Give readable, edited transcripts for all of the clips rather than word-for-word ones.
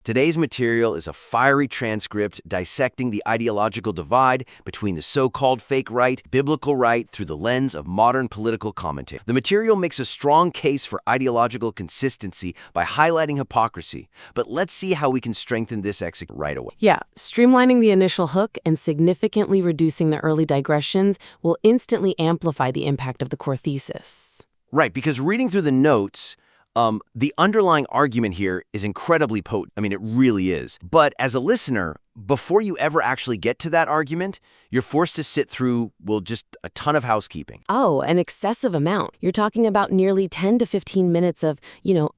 Today's material is a fiery transcript dissecting the ideological divide between the so-called fake right, biblical right, through the lens of modern political commentary. The material makes a strong case for ideological consistency by highlighting hypocrisy. But let's see how we can strengthen this execution right away. Yeah, streamlining the initial hook and significantly reducing the early digressions will instantly amplify the impact of the core thesis. Right, because reading through the notes, the underlying argument here is incredibly potent. I mean, it really is. But as a listener, before you ever actually get to that argument, you're forced to sit through, well, just a ton of housekeeping. Oh, an excessive amount. You're talking about nearly 10 to 15 minutes of,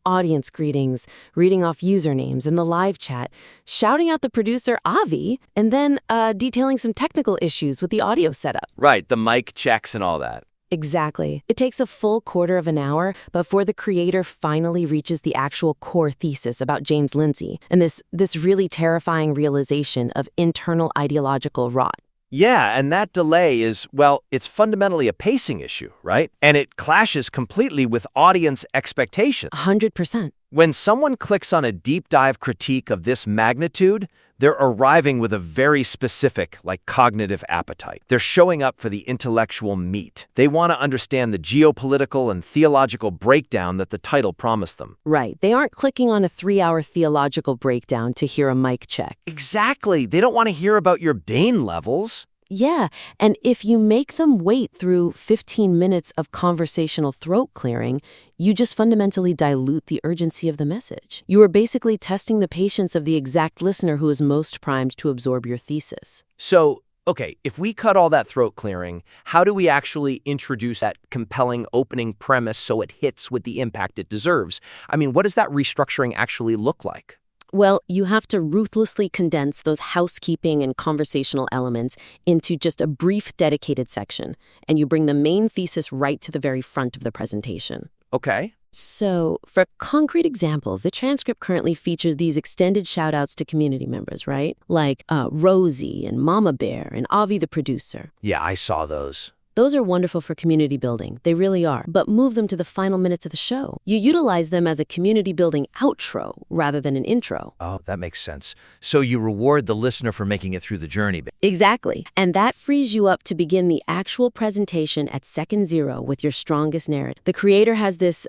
audience greetings, reading off usernames in the live chat, shouting out the producer, Avi, and then detailing some technical issues with the audio setup. Right, the mic checks and all that. Exactly. It takes a full quarter of an hour before the creator finally reaches the actual core thesis about James Lindsay and this really terrifying realization of internal ideological rot. Yeah, and that delay is, well, it's fundamentally a pacing issue, right? And it clashes completely with audience expectations. 100%. When someone clicks on a deep dive critique of this magnitude, they're arriving with a very specific, cognitive appetite. They're showing up for the intellectual meat. They want to understand the geopolitical and theological breakdown that the title promised them. Right. They aren't clicking on a 3-hour theological breakdown to hear a mic check. Exactly. They don't want to hear about your Dane levels. Yeah, and if you make them wait through 15 minutes of conversational throat clearing, you just fundamentally dilute the urgency of the message. You are basically testing the patience of the exact listener who is most primed to absorb your thesis. So, okay, if we cut all that throat clearing, how do we actually introduce that compelling opening premise so it hits with the impact it deserves? I mean, what does that restructuring actually look like? Well, you have to ruthlessly condense those housekeeping and conversational elements into just a brief, dedicated section, and you bring the main thesis right to the very front of the presentation. Okay. So, for concrete examples, the transcript currently features these extended shout-outs to community members, right? Like Rosie and Mama Bear and Avi the producer. Yeah, I saw those. Those are wonderful for community building. They really are. But move them to the final minutes of the show. You utilize them as a community building outro rather than an intro. Oh, that makes sense. So you reward the listener for making it through the journey. Exactly. And that frees you up to begin the actual presentation at second 0 with your strongest narrative. The creator has this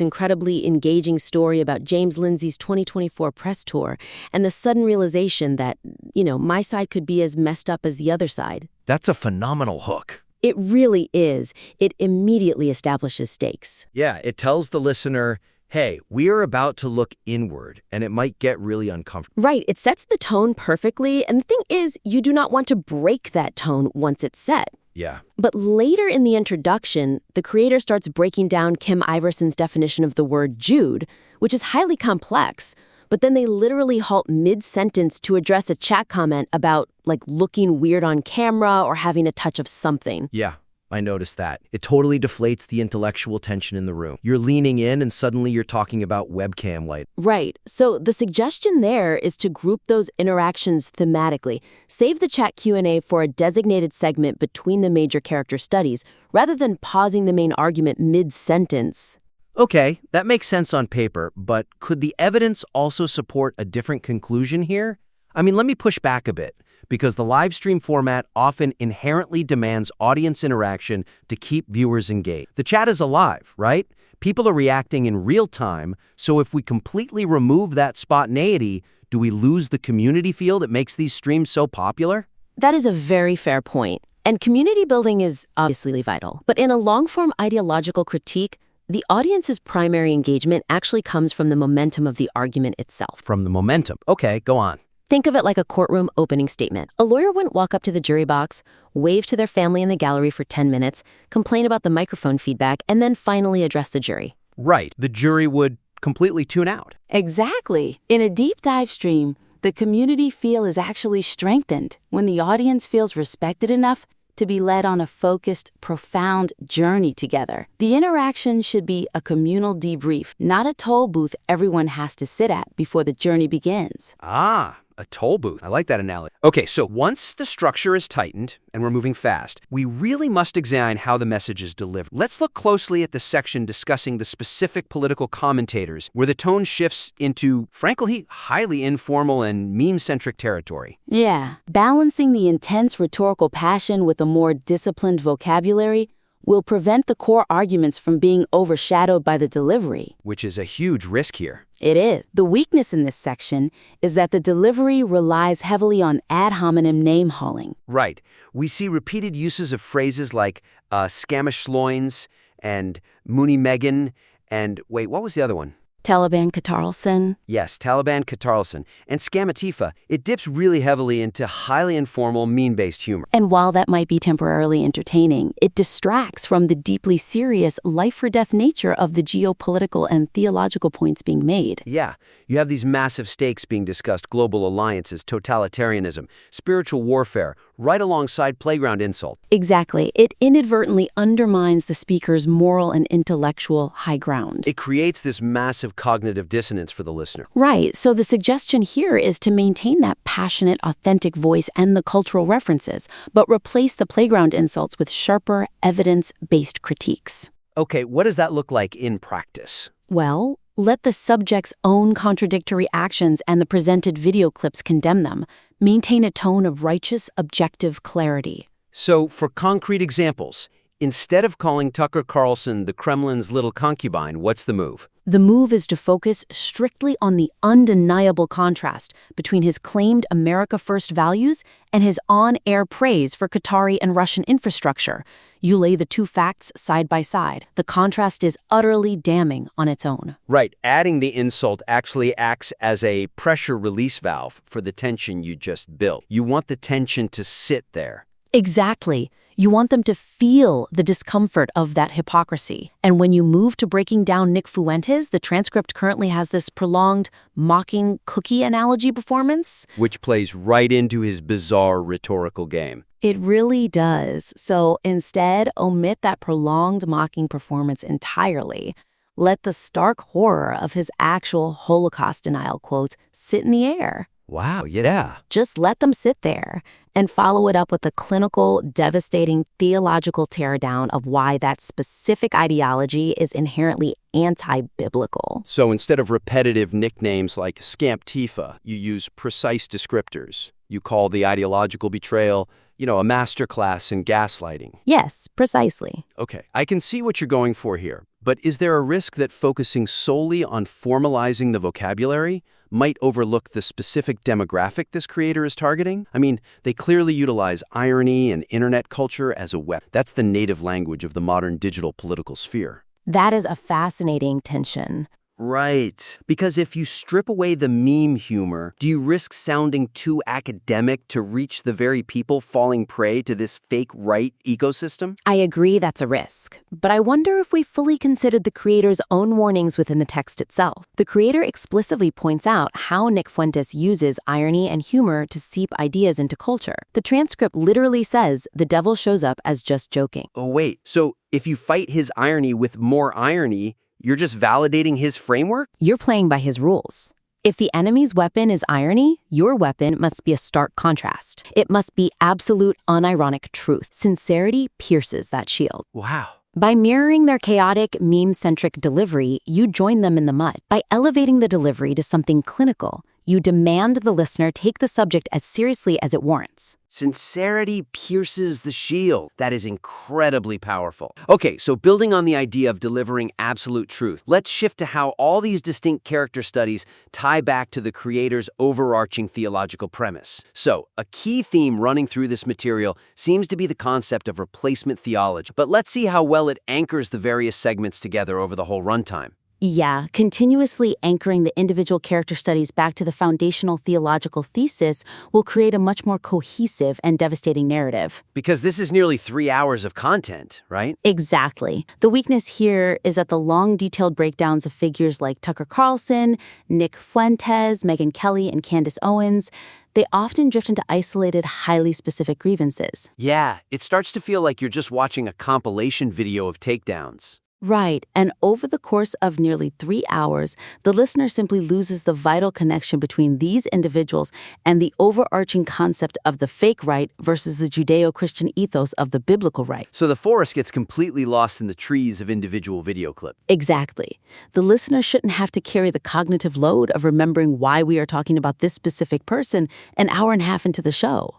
incredibly engaging story about James Lindsay's 2024 press tour and the sudden realization that, my side could be as messed up as the other side. That's a phenomenal hook. It really is. It immediately establishes stakes. Yeah, it tells the listener, hey, we are about to look inward, and it might get really uncomfortable. Right. It sets the tone perfectly, and the thing is, you do not want to break that tone once it's set. Yeah. But later in the introduction, the creator starts breaking down Kim Iverson's definition of the word Jude, which is highly complex. But then they literally halt mid-sentence to address a chat comment about, looking weird on camera or having a touch of something. Yeah, I noticed that. It totally deflates the intellectual tension in the room. You're leaning in and suddenly you're talking about webcam light. Right. So the suggestion there is to group those interactions thematically. Save the chat Q&A for a designated segment between the major character studies, rather than pausing the main argument mid-sentence. Okay, that makes sense on paper, but could the evidence also support a different conclusion here? I mean, let me push back a bit, because the live stream format often inherently demands audience interaction to keep viewers engaged. The chat is alive, right? People are reacting in real time, so if we completely remove that spontaneity, do we lose the community feel that makes these streams so popular? That is a very fair point. And community building is obviously vital. But in a long-form ideological critique, the audience's primary engagement actually comes from the momentum of the argument itself. From the momentum. Okay, go on. Think of it like a courtroom opening statement. A lawyer wouldn't walk up to the jury box, wave to their family in the gallery for 10 minutes, complain about the microphone feedback, and then finally address the jury. Right. The jury would completely tune out. Exactly. In a deep dive stream, the community feel is actually strengthened when the audience feels respected enough to be led on a focused, profound journey together. The interaction should be a communal debrief, not a toll booth everyone has to sit at before the journey begins. Ah, A toll booth. I like that analogy. Okay, so once the structure is tightened, and we're moving fast, we really must examine how the message is delivered. Let's look closely at the section discussing the specific political commentators, where the tone shifts into, frankly, highly informal and meme-centric territory. Yeah, balancing the intense rhetorical passion with a more disciplined vocabulary will prevent the core arguments from being overshadowed by the delivery. Which is a huge risk here. It is. The weakness in this section is that the delivery relies heavily on ad hominem name-hauling. Right. We see repeated uses of phrases like scamish loins and Mooney Megan and, wait, what was the other one? Taliban Carlson. Yes, Taliban Carlson. And Scamatifa, it dips really heavily into highly informal, meme-based humor. And while that might be temporarily entertaining, it distracts from the deeply serious life-or-death nature of the geopolitical and theological points being made. Yeah, you have these massive stakes being discussed, global alliances, totalitarianism, spiritual warfare, right alongside playground insult. Exactly. It inadvertently undermines the speaker's moral and intellectual high ground. It creates this massive cognitive dissonance for the listener. Right. So the suggestion here is to maintain that passionate, authentic voice and the cultural references, but replace the playground insults with sharper, evidence-based critiques. Okay, what does that look like in practice? Well, let the subject's own contradictory actions and the presented video clips condemn them. Maintain a tone of righteous, objective clarity. So, for concrete examples, instead of calling Tucker Carlson the Kremlin's little concubine, what's the move? The move is to focus strictly on the undeniable contrast between his claimed America First values and his on-air praise for Qatari and Russian infrastructure. You lay the two facts side by side. The contrast is utterly damning on its own. Right. Adding the insult actually acts as a pressure release valve for the tension you just built. You want the tension to sit there. Exactly. You want them to feel the discomfort of that hypocrisy. And when you move to breaking down Nick Fuentes, the transcript currently has this prolonged, mocking cookie analogy performance. Which plays right into his bizarre rhetorical game. It really does. So instead, omit that prolonged mocking performance entirely. Let the stark horror of his actual Holocaust denial quotes sit in the air. Wow, yeah. Just let them sit there and follow it up with a clinical, devastating theological teardown of why that specific ideology is inherently anti-biblical. So instead of repetitive nicknames like Scamtifa, you use precise descriptors. You call the ideological betrayal, a masterclass in gaslighting. Yes, precisely. Okay, I can see what you're going for here. But is there a risk that focusing solely on formalizing the vocabulary might overlook the specific demographic this creator is targeting? I mean, they clearly utilize irony and internet culture as a weapon. That's the native language of the modern digital political sphere. That is a fascinating tension. Right. Because if you strip away the meme humor, do you risk sounding too academic to reach the very people falling prey to this fake right ecosystem? I agree that's a risk. But I wonder if we fully considered the creator's own warnings within the text itself. The creator explicitly points out how Nick Fuentes uses irony and humor to seep ideas into culture. The transcript literally says the devil shows up as just joking. Oh, wait. So if you fight his irony with more irony, you're just validating his framework? You're playing by his rules. If the enemy's weapon is irony, your weapon must be a stark contrast. It must be absolute, unironic truth. Sincerity pierces that shield. Wow. By mirroring their chaotic, meme-centric delivery, you join them in the mud. By elevating the delivery to something clinical, you demand the listener take the subject as seriously as it warrants. Sincerity pierces the shield. That is incredibly powerful. Okay, so building on the idea of delivering absolute truth, let's shift to how all these distinct character studies tie back to the creator's overarching theological premise. So, a key theme running through this material seems to be the concept of replacement theology. But let's see how well it anchors the various segments together over the whole runtime. Yeah, continuously anchoring the individual character studies back to the foundational theological thesis will create a much more cohesive and devastating narrative. Because this is nearly 3 hours of content, right? Exactly. The weakness here is that the long, detailed breakdowns of figures like Tucker Carlson, Nick Fuentes, Megyn Kelly, and Candace Owens, they often drift into isolated, highly specific grievances. Yeah, it starts to feel like you're just watching a compilation video of takedowns. Right, and over the course of nearly 3 hours, the listener simply loses the vital connection between these individuals and the overarching concept of the fake right versus the Judeo-Christian ethos of the biblical right. So the forest gets completely lost in the trees of individual video clips. Exactly. The listener shouldn't have to carry the cognitive load of remembering why we are talking about this specific person an hour and a half into the show.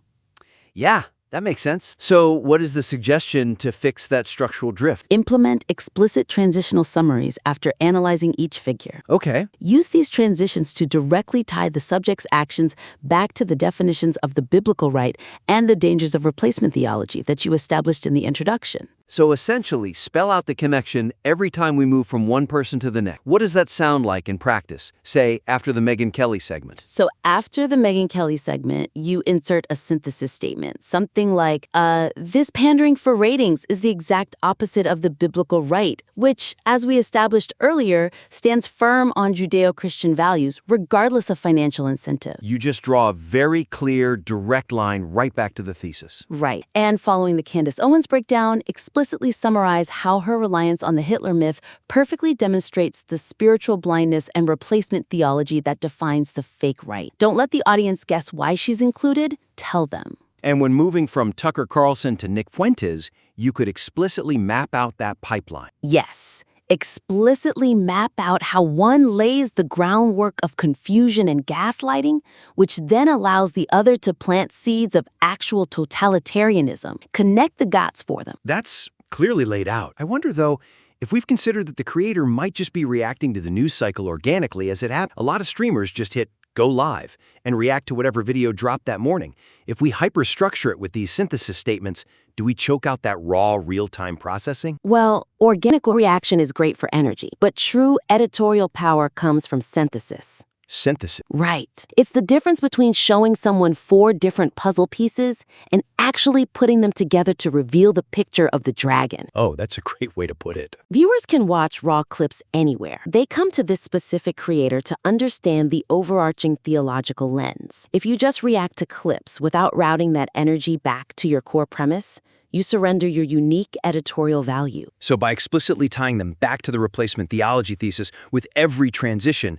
Yeah, that makes sense. So what is the suggestion to fix that structural drift? Implement explicit transitional summaries after analyzing each figure. Okay. Use these transitions to directly tie the subject's actions back to the definitions of the biblical right and the dangers of replacement theology that you established in the introduction. So essentially, spell out the connection every time we move from one person to the next. What does that sound like in practice, say, after the Megyn Kelly segment? So after the Megyn Kelly segment, you insert a synthesis statement, something like, this pandering for ratings is the exact opposite of the biblical right, which, as we established earlier, stands firm on Judeo-Christian values, regardless of financial incentive. You just draw a very clear, direct line right back to the thesis. Right. And following the Candace Owens breakdown, explicitly summarize how her reliance on the Hitler myth perfectly demonstrates the spiritual blindness and replacement theology that defines the fake right. Don't let the audience guess why she's included. Tell them. And when moving from Tucker Carlson to Nick Fuentes, you could explicitly map out that pipeline. Yes. Explicitly map out how one lays the groundwork of confusion and gaslighting, which then allows the other to plant seeds of actual totalitarianism. Connect the dots for them. That's clearly laid out. I wonder, though, if we've considered that the creator might just be reacting to the news cycle organically as it happened. A lot of streamers just hit go live and react to whatever video dropped that morning. If we hyperstructure it with these synthesis statements, do we choke out that raw, real-time processing? Well, organic reaction is great for energy, but true editorial power comes from synthesis. Synthesis. Right. It's the difference between showing someone 4 different puzzle pieces and actually putting them together to reveal the picture of the dragon. Oh, that's a great way to put it. Viewers can watch raw clips anywhere. They come to this specific creator to understand the overarching theological lens. If you just react to clips without routing that energy back to your core premise, you surrender your unique editorial value. So by explicitly tying them back to the replacement theology thesis with every transition,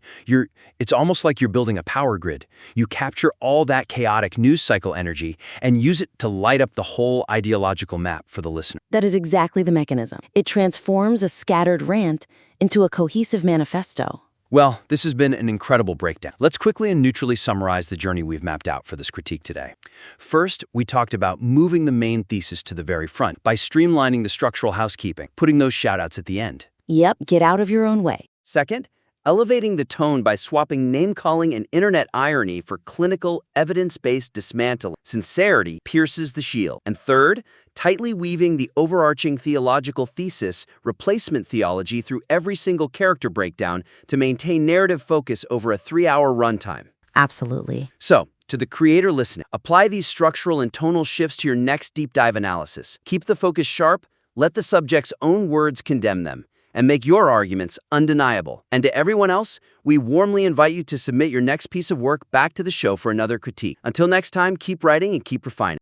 it's almost like you're building a power grid. You capture all that chaotic news cycle energy and use it to light up the whole ideological map for the listener. That is exactly the mechanism. It transforms a scattered rant into a cohesive manifesto. Well, this has been an incredible breakdown. Let's quickly and neutrally summarize the journey we've mapped out for this critique today. First, we talked about moving the main thesis to the very front by streamlining the structural housekeeping, putting those shout-outs at the end. Yep, get out of your own way. Second, elevating the tone by swapping name-calling and internet irony for clinical, evidence-based dismantling. Sincerity pierces the shield. And third, tightly weaving the overarching theological thesis, replacement theology, through every single character breakdown to maintain narrative focus over a 3-hour runtime. Absolutely. So, to the creator listening, apply these structural and tonal shifts to your next deep dive analysis. Keep the focus sharp, let the subject's own words condemn them, and make your arguments undeniable. And to everyone else, we warmly invite you to submit your next piece of work back to the show for another critique. Until next time, keep writing and keep refining.